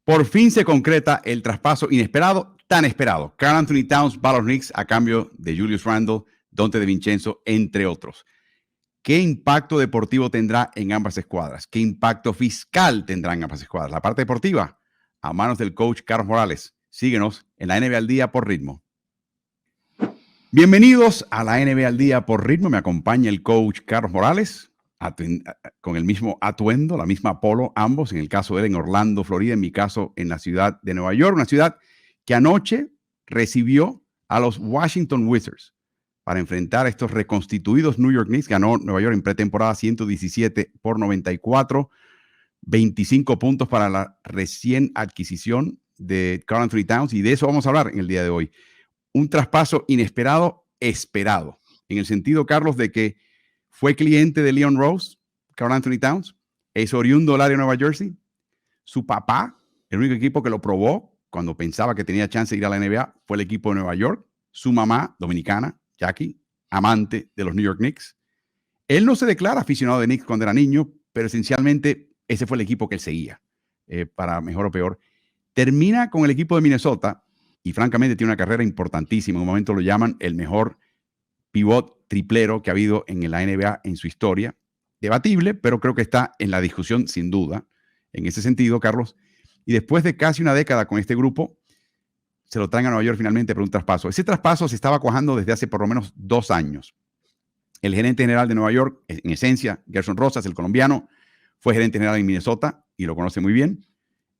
Por fin se concreta el traspaso inesperado, tan esperado. Karl Anthony Towns va a los Knicks a cambio de Julius Randle, Donte DiVincenzo, entre otros. ¿Qué impacto deportivo tendrá en ambas escuadras? ¿Qué impacto fiscal tendrá en ambas escuadras? La parte deportiva, a manos del coach Carlos Morales. Síguenos en la NBA al Día por Ritmo. Bienvenidos a la NBA al Día por Ritmo. Me acompaña el coach Carlos Morales, con el mismo atuendo, la misma polo, ambos, en el caso de él en Orlando, Florida, en mi caso en la ciudad de Nueva York, una ciudad que anoche recibió a los Washington Wizards para enfrentar a estos reconstituidos New York Knicks. Ganó Nueva York en pretemporada 117-94, 25 puntos para la recién adquisición de Karl Anthony Towns, y de eso vamos a hablar en el día de hoy. Un traspaso inesperado, esperado, en el sentido, Carlos, de que fue cliente de Leon Rose, Karl Anthony Towns, es oriundo del área de Nueva Jersey. Su papá, el único equipo que lo probó cuando pensaba que tenía chance de ir a la NBA, fue el equipo de Nueva York. Su mamá, dominicana, Jackie, amante de los New York Knicks. Él no se declara aficionado de Knicks cuando era niño, pero esencialmente ese fue el equipo que él seguía, para mejor o peor. Termina con el equipo de Minnesota y francamente tiene una carrera importantísima. En un momento lo llaman el mejor pivot triplero que ha habido en la NBA en su historia. Debatible, pero creo que está en la discusión sin duda. En ese sentido, Carlos. Y después de casi una década con este grupo, se lo traen a Nueva York finalmente por un traspaso. Ese traspaso se estaba cuajando desde hace por lo menos 2 años. El gerente general de Nueva York, en esencia, Gerson Rosas, el colombiano, fue gerente general en Minnesota y lo conoce muy bien.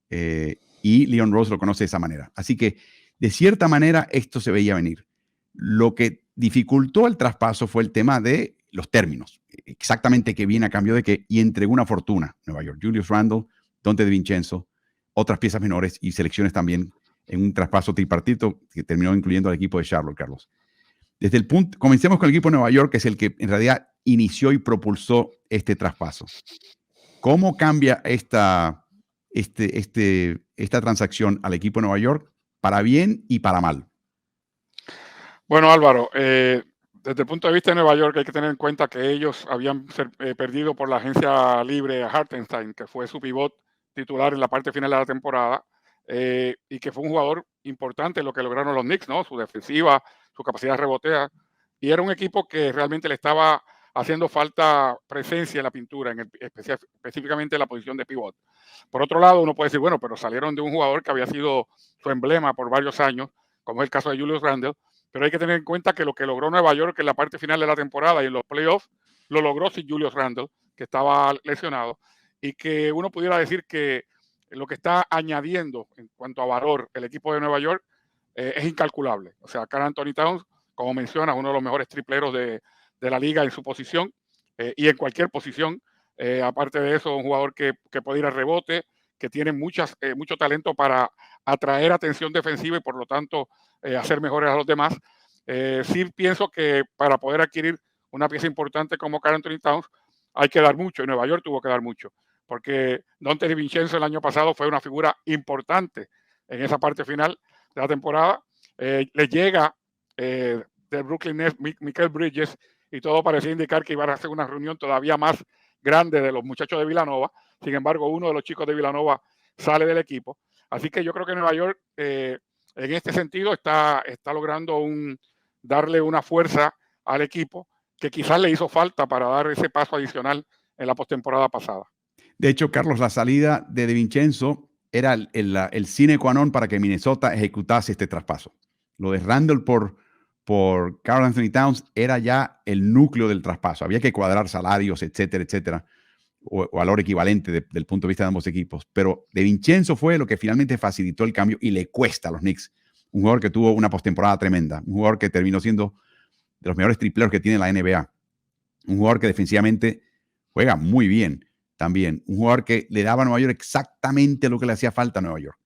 Y Leon Rose lo conoce de esa manera. Así que, de cierta manera, esto se veía venir. Lo que dificultó el traspaso fue el tema de los términos. Exactamente qué viene a cambio de qué, y entregó una fortuna. Nueva York, Julius Randle, Donte DiVincenzo, otras piezas menores y selecciones también en un traspaso tripartito que terminó incluyendo al equipo de Charlotte, Carlos. Comencemos con el equipo de Nueva York, que es el que en realidad inició y propulsó este traspaso. ¿Cómo cambia esta transacción al equipo de Nueva York para bien y para mal? Bueno, Álvaro, desde el punto de vista de Nueva York hay que tener en cuenta que ellos habían perdido por la agencia libre a Hartenstein, que fue su pivot titular en la parte final de la temporada, y que fue un jugador importante en lo que lograron los Knicks, ¿no? Su defensiva, su capacidad de rebotear, y era un equipo que realmente le estaba haciendo falta presencia en la pintura, específicamente en la posición de pivot. Por otro lado, uno puede decir, bueno, pero salieron de un jugador que había sido su emblema por varios años, como es el caso de Julius Randle, pero hay que tener en cuenta que lo que logró Nueva York en la parte final de la temporada y en los playoffs, lo logró sin Julius Randle, que estaba lesionado, y que uno pudiera decir que lo que está añadiendo en cuanto a valor el equipo de Nueva York es incalculable. O sea, Karl Anthony Towns, como menciona, uno de los mejores tripleros de la liga en su posición y en cualquier posición. Aparte de eso, un jugador que puede ir al rebote, que tiene mucho talento para atraer atención defensiva y por lo tanto hacer mejores a los demás. Sí pienso que para poder adquirir una pieza importante como Karl Anthony Towns hay que dar mucho, y Nueva York tuvo que dar mucho, porque Donte DiVincenzo el año pasado fue una figura importante en esa parte final de la temporada. Le llega de Brooklyn Nets Mikal Bridges y todo parecía indicar que iban a hacer una reunión todavía más grande de los muchachos de Villanova. Sin embargo, uno de los chicos de Villanova sale del equipo. Así que yo creo que Nueva York en este sentido está logrando darle una fuerza al equipo que quizás le hizo falta para dar ese paso adicional en la postemporada pasada. De hecho, Carlos, la salida de DiVincenzo era el sine qua non para que Minnesota ejecutase este traspaso. Lo de Randle por Karl Anthony Towns era ya el núcleo del traspaso. Había que cuadrar salarios, etcétera, etcétera, o valor equivalente del punto de vista de ambos equipos. Pero DiVincenzo fue lo que finalmente facilitó el cambio y le cuesta a los Knicks. Un jugador que tuvo una postemporada tremenda, un jugador que terminó siendo de los mejores tripleros que tiene la NBA, un jugador que defensivamente juega muy bien también, un jugador que le daba a Nueva York exactamente lo que le hacía falta a Nueva York.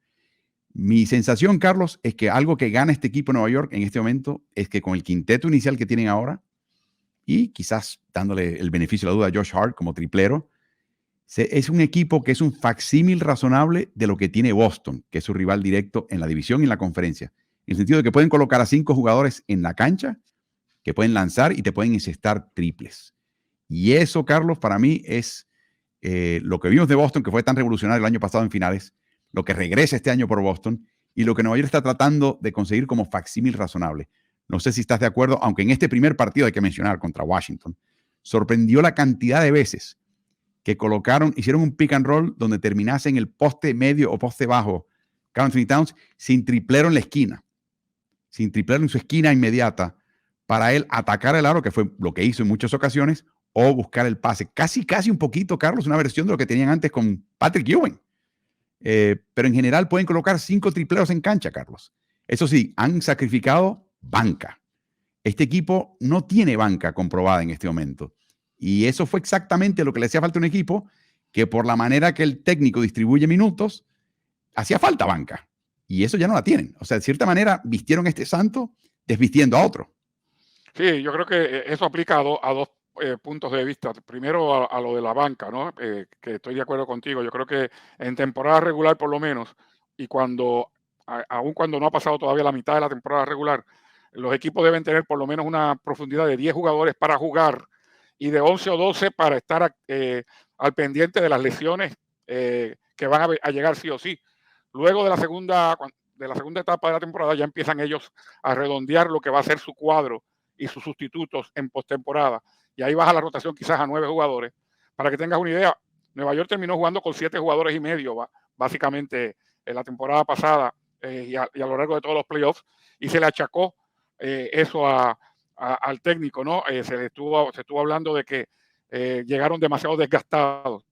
Mi sensación, Carlos, es que algo que gana este equipo de Nueva York en este momento es que con el quinteto inicial que tienen ahora y quizás dándole el beneficio de la duda a Josh Hart como triplero, es un equipo que es un facsímil razonable de lo que tiene Boston, que es su rival directo en la división y en la conferencia. En el sentido de que pueden colocar a 5 jugadores en la cancha que pueden lanzar y te pueden encestar triples. Y eso, Carlos, para mí es lo que vimos de Boston, que fue tan revolucionario el año pasado en finales. lo que regresa este año por Boston y lo que Nueva York está tratando de conseguir como facsímil razonable. No sé si estás de acuerdo, aunque en este primer partido hay que mencionar contra Washington, sorprendió la cantidad de veces que hicieron un pick and roll donde terminase en el poste medio o poste bajo Karl-Anthony Towns sin triplero en la esquina, sin triplero en su esquina inmediata para él atacar el aro, que fue lo que hizo en muchas ocasiones, o buscar el pase. Casi un poquito, Carlos, una versión de lo que tenían antes con Patrick Ewing. Pero en general pueden colocar 5 tripleros en cancha, Carlos. Eso sí, han sacrificado banca. Este equipo no tiene banca comprobada en este momento. Y eso fue exactamente lo que le hacía falta a un equipo que por la manera que el técnico distribuye minutos, hacía falta banca. Y eso ya no la tienen. O sea, de cierta manera, vistieron a este santo desvistiendo a otro. Sí, yo creo que eso aplica a dos puntos de vista. Primero a lo de la banca, ¿no? Que estoy de acuerdo contigo. Yo creo que en temporada regular por lo menos, y aun cuando no ha pasado todavía la mitad de la temporada regular, los equipos deben tener por lo menos una profundidad de 10 jugadores para jugar y de 11 o 12 para estar al pendiente de las lesiones que van a llegar sí o sí. Luego de la segunda etapa de la temporada ya empiezan ellos a redondear lo que va a ser su cuadro y sus sustitutos en postemporada. Y ahí baja la rotación quizás a 9 jugadores. Para que tengas una idea, Nueva York terminó jugando con 7 jugadores y medio, básicamente en la temporada pasada y a lo largo de todos los playoffs, y se le achacó eso al técnico, ¿no? Se estuvo hablando de que llegaron demasiado desgastados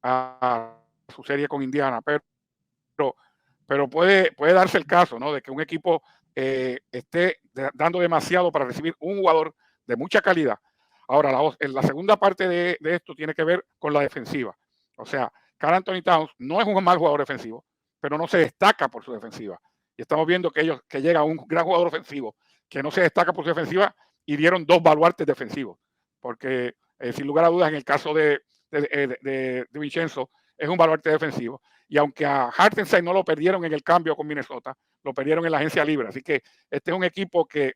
a su serie con Indiana, pero puede darse el caso, ¿no? De que un equipo esté dando demasiado para recibir un jugador de mucha calidad. Ahora, la segunda parte de esto tiene que ver con la defensiva. O sea, Karl-Anthony Towns no es un mal jugador defensivo, pero no se destaca por su defensiva. Y estamos viendo que llega un gran jugador ofensivo que no se destaca por su defensiva y dieron 2 baluartes defensivos. Porque, sin lugar a dudas, en el caso de Vincenzo, es un baluarte defensivo. Y aunque a Hartenstein no lo perdieron en el cambio con Minnesota, lo perdieron en la agencia libre. Así que este es un equipo que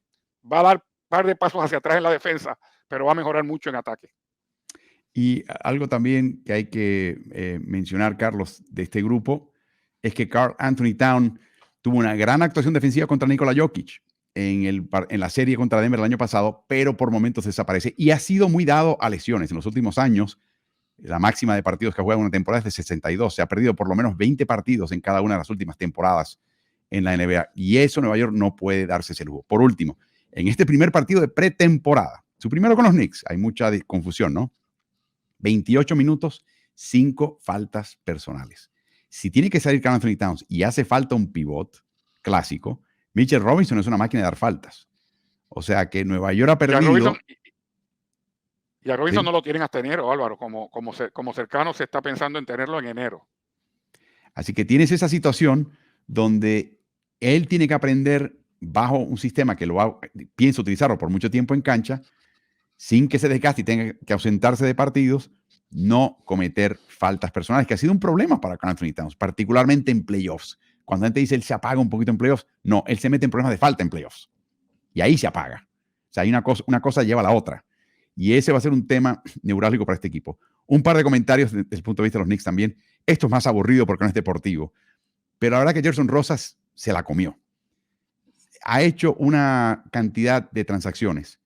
va a dar un par de pasos hacia atrás en la defensa, pero va a mejorar mucho en ataque. Y algo también que hay que mencionar, Carlos, de este grupo, es que Karl-Anthony Towns tuvo una gran actuación defensiva contra Nikola Jokic en la serie contra Denver el año pasado, pero por momentos desaparece y ha sido muy dado a lesiones en los últimos años. La máxima de partidos que ha jugado en una temporada es de 62. Se ha perdido por lo menos 20 partidos en cada una de las últimas temporadas en la NBA. Y eso Nueva York no puede darse ese lujo. Por último, en este primer partido de pretemporada, su primero con los Knicks, hay mucha confusión, ¿no? 28 minutos, 5 faltas personales. Si tiene que salir Karl-Anthony Towns y hace falta un pivot clásico, Mitchell Robinson es una máquina de dar faltas. O sea que Nueva York ha perdido... Y a Robinson no lo tienen hasta enero, Álvaro, como cercano se está pensando en tenerlo en enero. Así que tienes esa situación donde él tiene que aprender bajo un sistema que piensa utilizarlo por mucho tiempo en cancha, sin que se desgaste y tenga que ausentarse de partidos, no cometer faltas personales, que ha sido un problema para Karl-Anthony Towns, particularmente en playoffs. Cuando la gente dice él se apaga un poquito en playoffs, no, él se mete en problemas de falta en playoffs. Y ahí se apaga. O sea, hay una cosa lleva a la otra. Y ese va a ser un tema neurálgico para este equipo. Un par de comentarios desde el punto de vista de los Knicks también. Esto es más aburrido porque no es deportivo. Pero la verdad que Gerson Rosas se la comió. Ha hecho una cantidad de transacciones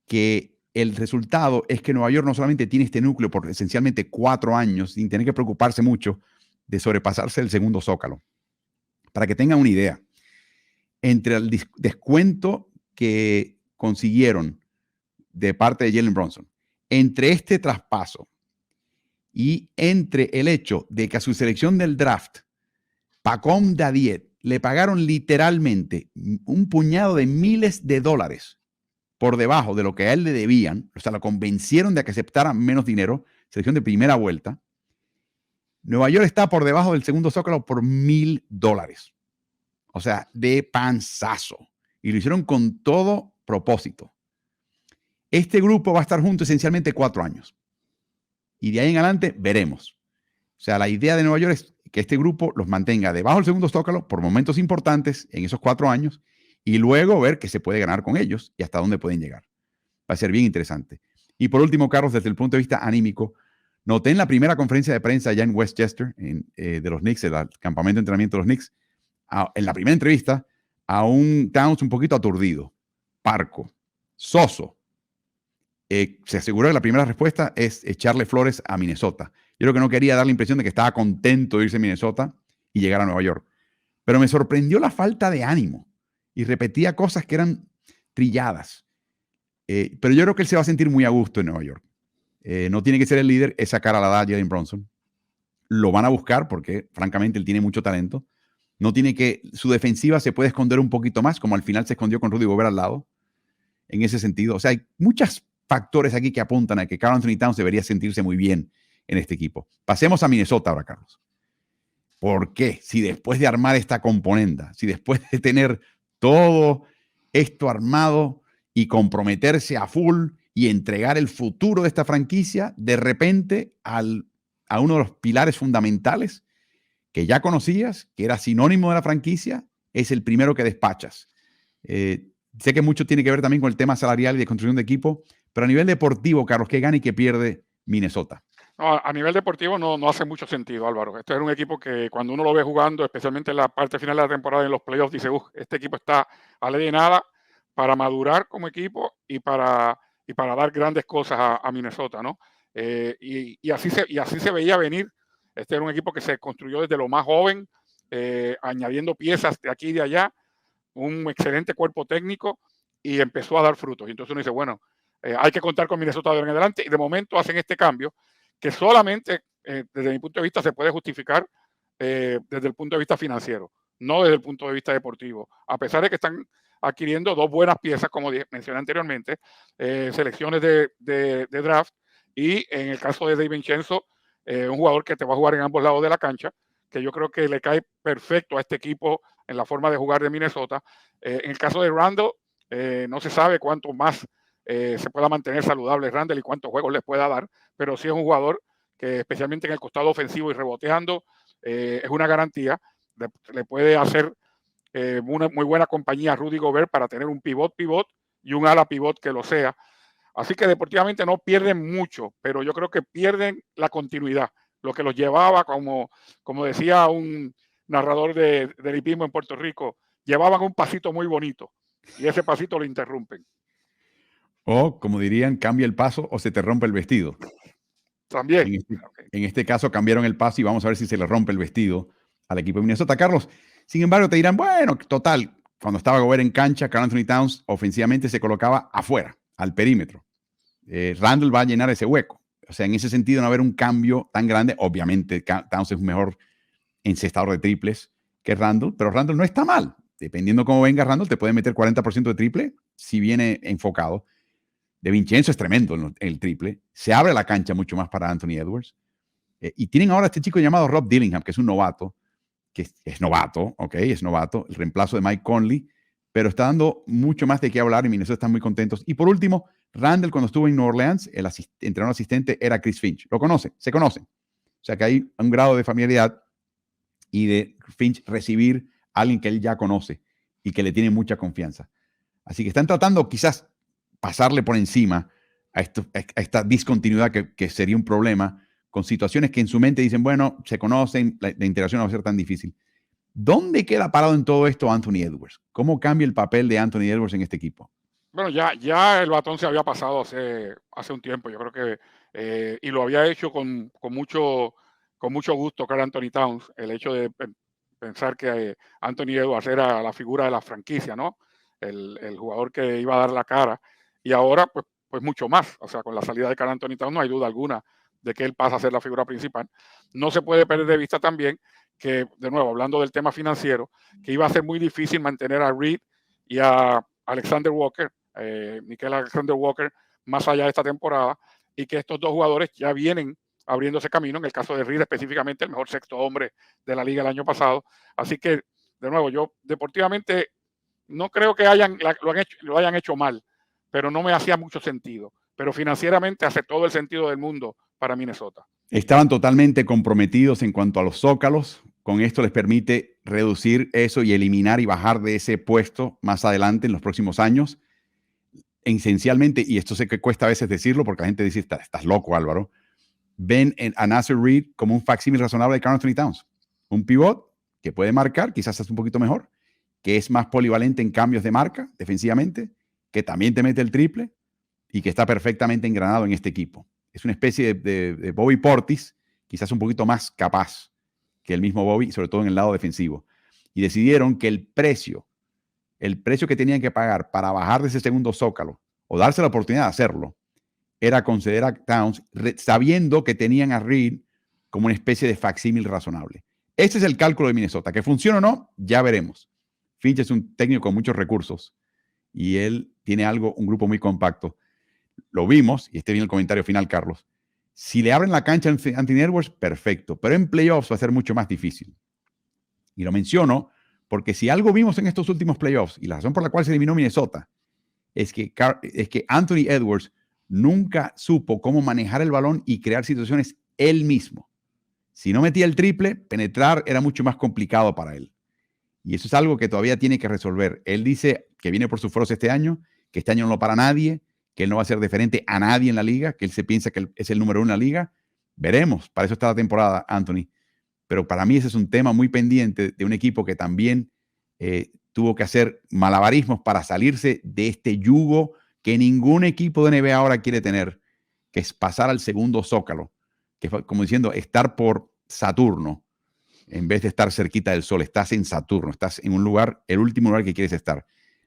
que el resultado es que Nueva York no solamente tiene este núcleo por esencialmente 4 años sin tener que preocuparse mucho de sobrepasarse el segundo zócalo. Para que tengan una idea, entre el descuento que consiguieron de parte de Jalen Brunson, entre este traspaso y entre el hecho de que a su selección del draft, Pacom Dadiet, le pagaron literalmente un puñado de miles de dólares por debajo de lo que a él le debían, o sea, lo convencieron de que aceptara menos dinero, selección de primera vuelta, Nueva York está por debajo del segundo zócalo por $1,000. O sea, de panzazo. Y lo hicieron con todo propósito. Este grupo va a estar junto esencialmente 4 años. Y de ahí en adelante veremos. O sea, la idea de Nueva York es que este grupo los mantenga debajo del segundo zócalo por momentos importantes en esos 4 años y luego ver qué se puede ganar con ellos y hasta dónde pueden llegar. Va a ser bien interesante. Y por último, Carlos, desde el punto de vista anímico, Noté en la primera conferencia de prensa allá en Westchester, de los Knicks, el campamento de entrenamiento de los Knicks, en la primera entrevista, a un Towns un poquito aturdido, parco, soso. Se aseguró que la primera respuesta es echarle flores a Minnesota. Yo creo que no quería dar la impresión de que estaba contento de irse a Minnesota y llegar a Nueva York. Pero me sorprendió la falta de ánimo y repetía cosas que eran trilladas. Pero yo creo que él se va a sentir muy a gusto en Nueva York. No tiene que ser el líder, es sacar a la edad Jalen Brunson. Lo van a buscar porque, francamente, él tiene mucho talento. No tiene que, su defensiva se puede esconder un poquito más, como al final se escondió con Rudy Gobert al lado. En ese sentido, o sea, hay muchos factores aquí que apuntan a que Karl Anthony Towns debería sentirse muy bien en este equipo. Pasemos a Minnesota ahora, Carlos. ¿Por qué? Si después de armar esta componenda, si después de tener todo esto armado y comprometerse a full y entregar el futuro de esta franquicia, de repente a uno de los pilares fundamentales que ya conocías, que era sinónimo de la franquicia, es el primero que despachas. Sé que mucho tiene que ver también con el tema salarial y de construcción de equipo, pero a nivel deportivo, Carlos, ¿qué gana y qué pierde Minnesota? No, a nivel deportivo no hace mucho sentido, Álvaro. Este era un equipo que cuando uno lo ve jugando, especialmente en la parte final de la temporada, en los playoffs, dice, este equipo está a ley de nada para madurar como equipo y para dar grandes cosas a Minnesota, ¿no? Y así se veía venir. Este era un equipo que se construyó desde lo más joven, añadiendo piezas de aquí y de allá, un excelente cuerpo técnico y empezó a dar frutos. Y entonces uno dice, bueno, hay que contar con Minnesota de ahora en adelante. Y de momento hacen este cambio que solamente, desde mi punto de vista, se puede justificar desde el punto de vista financiero, no desde el punto de vista deportivo. A pesar de que están adquiriendo dos buenas piezas, como mencioné anteriormente, selecciones de draft, y en el caso de Dave Vincenzo, un jugador que te va a jugar en ambos lados de la cancha, que yo creo que le cae perfecto a este equipo en la forma de jugar de Minnesota. En el caso de Randle, no se sabe cuánto más se pueda mantener saludable Randle y cuántos juegos le pueda dar, pero sí es un jugador que especialmente en el costado ofensivo y reboteando es una garantía. Le puede hacer una muy buena compañía a Rudy Gobert para tener un pivot y un ala pivot que lo sea. Así que deportivamente no pierden mucho, pero yo creo que pierden la continuidad, lo que los llevaba, como decía un narrador del hipismo en Puerto Rico, llevaban un pasito muy bonito y ese pasito lo interrumpen. O, como dirían, cambia el paso o se te rompe el vestido. También. En este caso cambiaron el paso y vamos a ver si se le rompe el vestido al equipo de Minnesota. Carlos, sin embargo, te dirán, bueno, total, cuando estaba Gobert en cancha, Karl Anthony Towns ofensivamente se colocaba afuera, al perímetro. Randle va a llenar ese hueco. O sea, en ese sentido no va a haber un cambio tan grande. Obviamente, Towns es un mejor encestador de triples que Randle, pero Randle no está mal. Dependiendo cómo venga Randle, te puede meter 40% de triple si viene enfocado. De Vincenzo es tremendo el triple. Se abre la cancha mucho más para Anthony Edwards. Y tienen ahora este chico llamado Rob Dillingham, que es un novato, que es novato, ok, es novato, el reemplazo de Mike Conley, pero está dando mucho más de qué hablar y Minnesota están muy contentos. Y por último, Randle, cuando estuvo en New Orleans, el entrenador asistente era Chris Finch. Se conocen. O sea que hay un grado de familiaridad y de Finch recibir a alguien que él ya conoce y que le tiene mucha confianza. Así que están tratando quizás pasarle por encima a esta discontinuidad que sería un problema con situaciones que en su mente dicen, bueno, se conocen, la interacción no va a ser tan difícil. ¿Dónde queda parado en todo esto Anthony Edwards? ¿Cómo cambia el papel de Anthony Edwards en este equipo? Bueno, ya el batón se había pasado hace un tiempo, yo creo que, y lo había hecho con mucho gusto Karl Anthony Towns, el hecho de pensar que Anthony Edwards era la figura de la franquicia, ¿no? El jugador que iba a dar la cara, y ahora pues mucho más, o sea, con la salida de Karl Anthony Towns no hay duda alguna de que él pasa a ser la figura principal. No se puede perder de vista también que, de nuevo, hablando del tema financiero, que iba a ser muy difícil mantener a Reed y a Alexander Walker, Nickeil Alexander Walker, más allá de esta temporada, y que estos dos jugadores ya vienen abriendo ese camino, en el caso de Reed específicamente, el mejor sexto hombre de la liga el año pasado. Así que, de nuevo, yo deportivamente no creo que lo hayan hecho mal, pero no me hacía mucho sentido. Pero financieramente hace todo el sentido del mundo para Minnesota. Estaban totalmente comprometidos en cuanto a los zócalos. Con esto les permite reducir eso y eliminar y bajar de ese puesto más adelante en los próximos años. Esencialmente, y esto sé que cuesta a veces decirlo porque la gente dice, estás loco, Álvaro, ven a Nasir Reed como un facsímil razonable de Karl Anthony Towns. Un pivot que puede marcar, quizás es un poquito mejor, que es más polivalente en cambios de marca defensivamente, que también te mete el triple y que está perfectamente engranado en este equipo. Es una especie de Bobby Portis, quizás un poquito más capaz que el mismo Bobby, sobre todo en el lado defensivo. Y decidieron que el precio que tenían que pagar para bajar de ese segundo zócalo o darse la oportunidad de hacerlo, era conceder a Towns, sabiendo que tenían a Reed como una especie de facsímil razonable. Este es el cálculo de Minnesota. Que funcione o no, ya veremos. Finch es un técnico con muchos recursos y él tiene un grupo muy compacto. Lo vimos, y este viene el comentario final, Carlos. Si le abren la cancha a Anthony Edwards, perfecto, pero en playoffs va a ser mucho más difícil. Y lo menciono porque si algo vimos en estos últimos playoffs, y la razón por la cual se eliminó Minnesota, es que Anthony Edwards nunca supo cómo manejar el balón y crear situaciones él mismo. Si no metía el triple, penetrar era mucho más complicado para él. Y eso es algo que todavía tiene que resolver. Él dice que viene por su fueros este año, que este año no lo para nadie, que él no va a ser diferente a nadie en la liga, que él se piensa que él es el número 1 en la liga. Veremos, para eso está la temporada, Anthony. Pero para mí ese es un tema muy pendiente de un equipo que también tuvo que hacer malabarismos para salirse de este yugo que ningún equipo de NBA ahora quiere tener, que es pasar al segundo zócalo, que fue como diciendo, estar por Saturno, en vez de estar cerquita del sol. Estás en Saturno, estás en un lugar, el último lugar que quieres estar.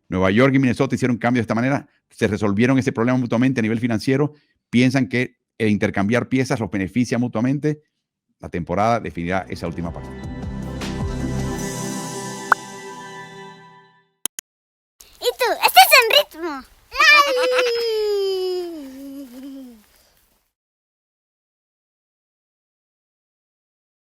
Nueva York y Minnesota hicieron cambios de esta manera, se resolvieron ese problema mutuamente a nivel financiero, piensan que el intercambiar piezas los beneficia mutuamente. La temporada definirá esa última parte.